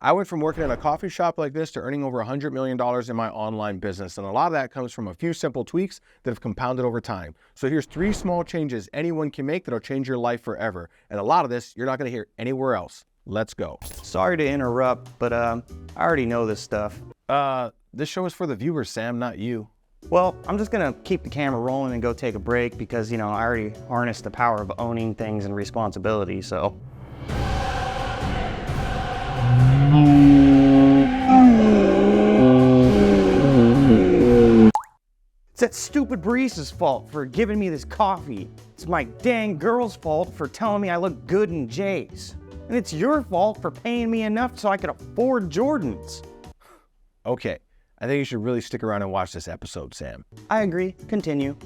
I went from working in a coffee shop like this to earning over $100 million in my online business. And a lot of that comes from a few simple tweaks that have compounded over time. So here's 3 small changes anyone can make that'll change your life forever. And a lot of this, you're not gonna hear anywhere else. Let's go. Sorry to interrupt, but I already know this stuff. This show is for the viewers, Sam, not you. Well, I'm just gonna keep the camera rolling and go take a break because, I already harnessed the power of owning things and responsibility, so. It's that stupid barista's fault for giving me this coffee. It's my dang girl's fault for telling me I look good in J's. And it's your fault for paying me enough so I could afford Jordans. Okay, I think you should really stick around and watch this episode, Sam. I agree. Continue.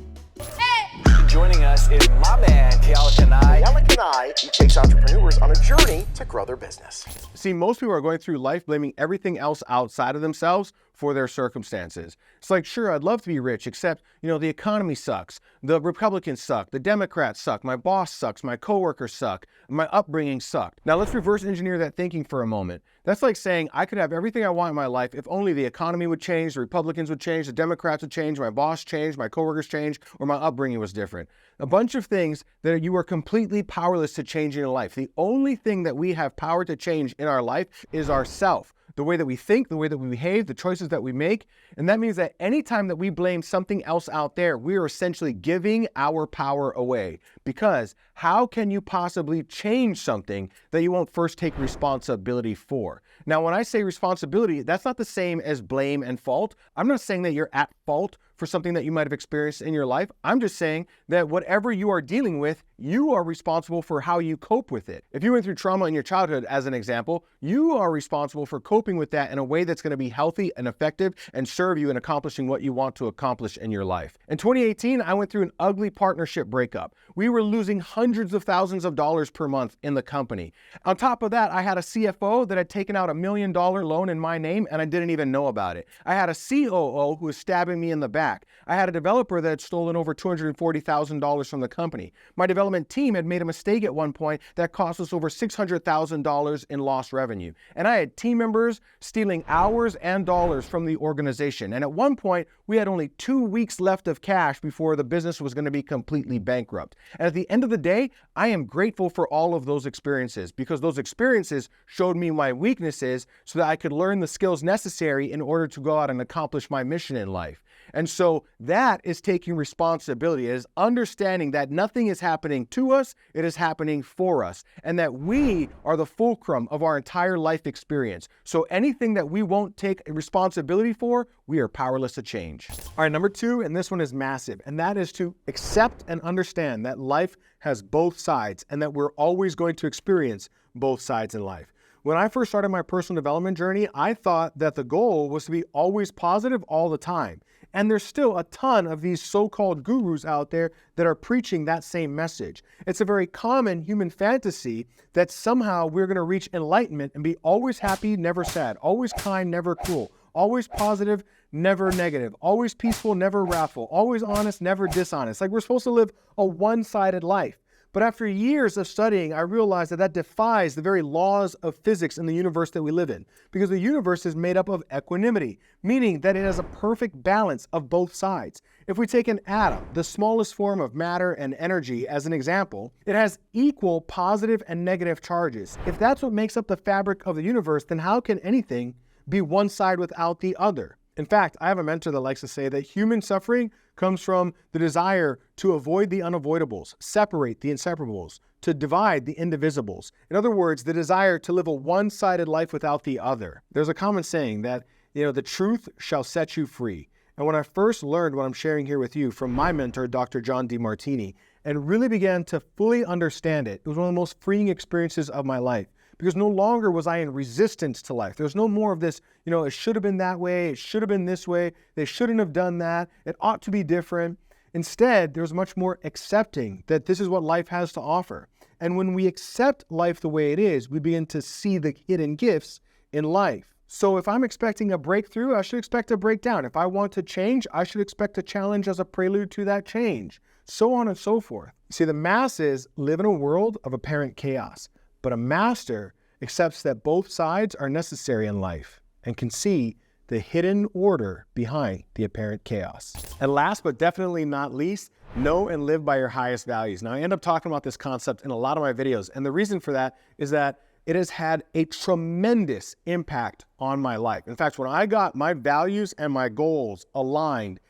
Joining us is my man, Keala Kanae. Keala Kanae, he takes entrepreneurs on a journey to grow their business. See, most people are going through life blaming everything else outside of themselves for their circumstances. It's like, sure, I'd love to be rich, except, the economy sucks. The Republicans suck. The Democrats suck. My boss sucks. My coworkers suck. My upbringing sucked. Now let's reverse engineer that thinking for a moment. That's like saying I could have everything I want in my life if only the economy would change, the Republicans would change, the Democrats would change, my boss changed, my coworkers changed, or my upbringing was different. A bunch of things that you are completely powerless to change in your life. The only thing that we have power to change in our life is ourself. The way that we think, the way that we behave, the choices that we make. And that means that anytime that we blame something else out there, we are essentially giving our power away. Because how can you possibly change something that you won't first take responsibility for? Now, when I say responsibility, that's not the same as blame and fault. I'm not saying that you're at fault for something that you might have experienced in your life. I'm just saying that whatever you are dealing with, you are responsible for how you cope with it. If you went through trauma in your childhood, as an example, you are responsible for coping with that in a way that's going to be healthy and effective and serve you in accomplishing what you want to accomplish in your life. In 2018, I went through an ugly partnership breakup. We were losing hundreds of thousands of dollars per month in the company. On top of that, I had a CFO that had taken out $1 million loan in my name and I didn't even know about it. I had a COO who was stabbing me in the back. I had a developer that had stolen over $240,000 from the company. My development team had made a mistake at one point that cost us over $600,000 in lost revenue. And I had team members stealing hours and dollars from the organization. And at one point, we had only 2 weeks left of cash before the business was going to be completely bankrupt. And at the end of the day, I am grateful for all of those experiences because those experiences showed me my weaknesses so that I could learn the skills necessary in order to go out and accomplish my mission in life. And so that is taking responsibility. It is understanding that nothing is happening to us, it is happening for us, and that we are the fulcrum of our entire life experience. So anything that we won't take responsibility for, we are powerless to change. All right, number 2, and this one is massive, and that is to accept and understand that life has both sides and that we're always going to experience both sides in life. When I first started my personal development journey, I thought that the goal was to be always positive all the time. And there's still a ton of these so-called gurus out there that are preaching that same message. It's a very common human fantasy that somehow we're going to reach enlightenment and be always happy, never sad, always kind, never cruel, always positive, never negative, always peaceful, never wrathful, always honest, never dishonest. Like we're supposed to live a one-sided life. But after years of studying, I realized that that defies the very laws of physics in the universe that we live in, because the universe is made up of equanimity, meaning that it has a perfect balance of both sides. If we take an atom, the smallest form of matter and energy, as an example, it has equal positive and negative charges. If that's what makes up the fabric of the universe, then how can anything be one side without the other? In fact, I have a mentor that likes to say that human suffering comes from the desire to avoid the unavoidables, separate the inseparables, to divide the indivisibles. In other words, the desire to live a one-sided life without the other. There's a common saying that, the truth shall set you free. And when I first learned what I'm sharing here with you from my mentor, Dr. John DeMartini, and really began to fully understand it, it was one of the most freeing experiences of my life. Because no longer was I in resistance to life. There's no more of this, it should have been that way, it should have been this way, they shouldn't have done that, it ought to be different. Instead, there's much more accepting that this is what life has to offer. And when we accept life the way it is, we begin to see the hidden gifts in life. So if I'm expecting a breakthrough, I should expect a breakdown. If I want to change, I should expect a challenge as a prelude to that change. So on and so forth. See, the masses live in a world of apparent chaos. But a master accepts that both sides are necessary in life, and can see the hidden order behind the apparent chaos. And last but definitely not least, know and live by your highest values. Now, I end up talking about this concept in a lot of my videos, and the reason for that is that it has had a tremendous impact on my life. In fact, when I got my values and my goals aligned,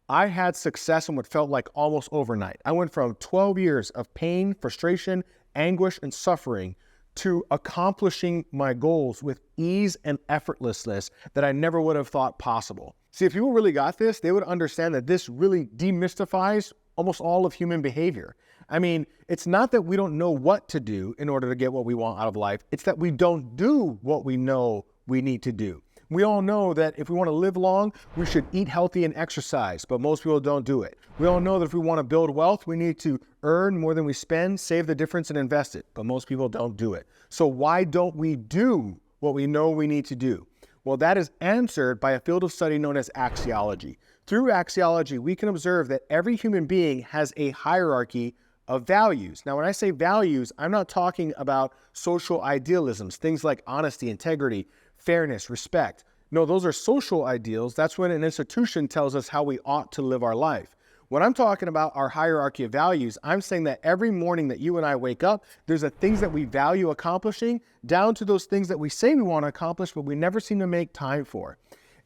I had success in what felt like almost overnight. I went from 12 years of pain, frustration, anguish, and suffering to accomplishing my goals with ease and effortlessness that I never would have thought possible. See, if people really got this, they would understand that this really demystifies almost all of human behavior. I mean, it's not that we don't know what to do in order to get what we want out of life. It's that we don't do what we know we need to do. We all know that if we want to live long, we should eat healthy and exercise, but most people don't do it. We all know that if we want to build wealth, we need to earn more than we spend, save the difference, and invest it, but most people don't do it. So why don't we do what we know we need to do? Well, that is answered by a field of study known as axiology. Through axiology, we can observe that every human being has a hierarchy of values. Now, when I say values, I'm not talking about social idealisms, things like honesty, integrity, fairness, respect. No, those are social ideals. That's when an institution tells us how we ought to live our life. When I'm talking about our hierarchy of values, I'm saying that every morning that you and I wake up, there's the things that we value accomplishing down to those things that we say we want to accomplish, but we never seem to make time for.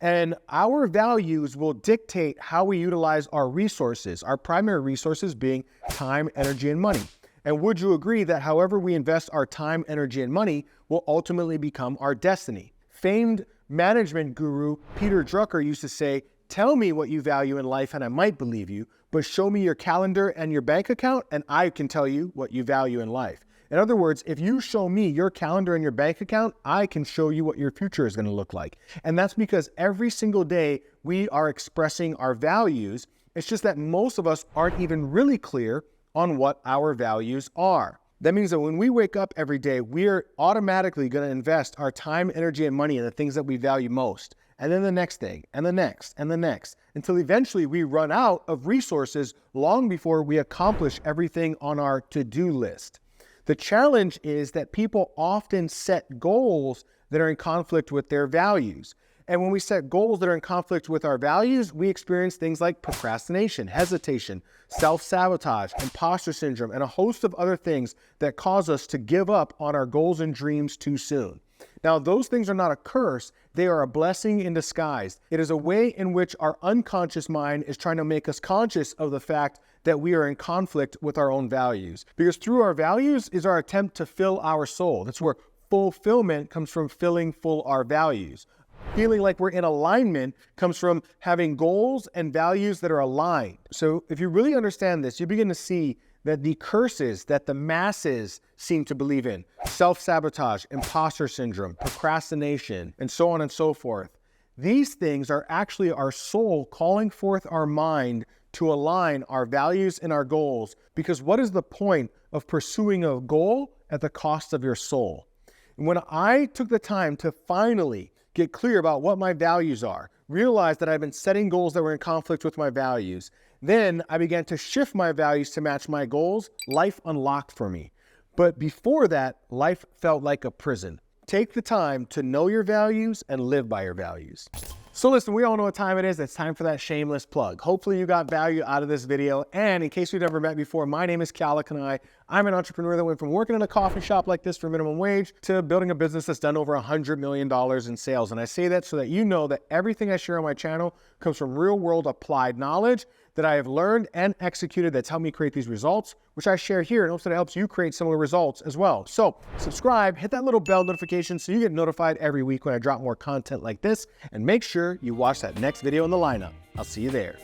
And our values will dictate how we utilize our resources, our primary resources being time, energy, and money. And would you agree that however we invest our time, energy, and money will ultimately become our destiny? Famed management guru Peter Drucker used to say, "Tell me what you value in life and I might believe you, but show me your calendar and your bank account and I can tell you what you value in life." In other words, if you show me your calendar and your bank account, I can show you what your future is going to look like. And that's because every single day we are expressing our values. It's just that most of us aren't even really clear on what our values are. That means that when we wake up every day, we're automatically going to invest our time, energy, and money in the things that we value most. And then the next thing, and the next, and the next, until eventually we run out of resources long before we accomplish everything on our to-do list. The challenge is that people often set goals that are in conflict with their values. And when we set goals that are in conflict with our values, we experience things like procrastination, hesitation, self-sabotage, imposter syndrome, and a host of other things that cause us to give up on our goals and dreams too soon. Now, those things are not a curse. They are a blessing in disguise. It is a way in which our unconscious mind is trying to make us conscious of the fact that we are in conflict with our own values. Because through our values is our attempt to fill our soul. That's where fulfillment comes from, filling full our values. Feeling like we're in alignment comes from having goals and values that are aligned. So if you really understand this, you begin to see that the curses that the masses seem to believe in, self-sabotage, imposter syndrome, procrastination, and so on and so forth, these things are actually our soul calling forth our mind to align our values and our goals. Because what is the point of pursuing a goal at the cost of your soul? And when I took the time to finally get clear about what my values are, realize that I've been setting goals that were in conflict with my values, then I began to shift my values to match my goals. Life unlocked for me. But before that, life felt like a prison. Take the time to know your values and live by your values. So listen, we all know what time it is. It's time for that shameless plug. Hopefully you got value out of this video. And in case we've never met before, my name is Keala Kanae. I'm an entrepreneur that went from working in a coffee shop like this for minimum wage to building a business that's done over $100 million in sales. And I say that so that you know that everything I share on my channel comes from real world applied knowledge that I have learned and executed that's helped me create these results, which I share here and hopes that it helps you create similar results as well. So subscribe, hit that little bell notification so you get notified every week when I drop more content like this, and make sure you watch that next video in the lineup. I'll see you there.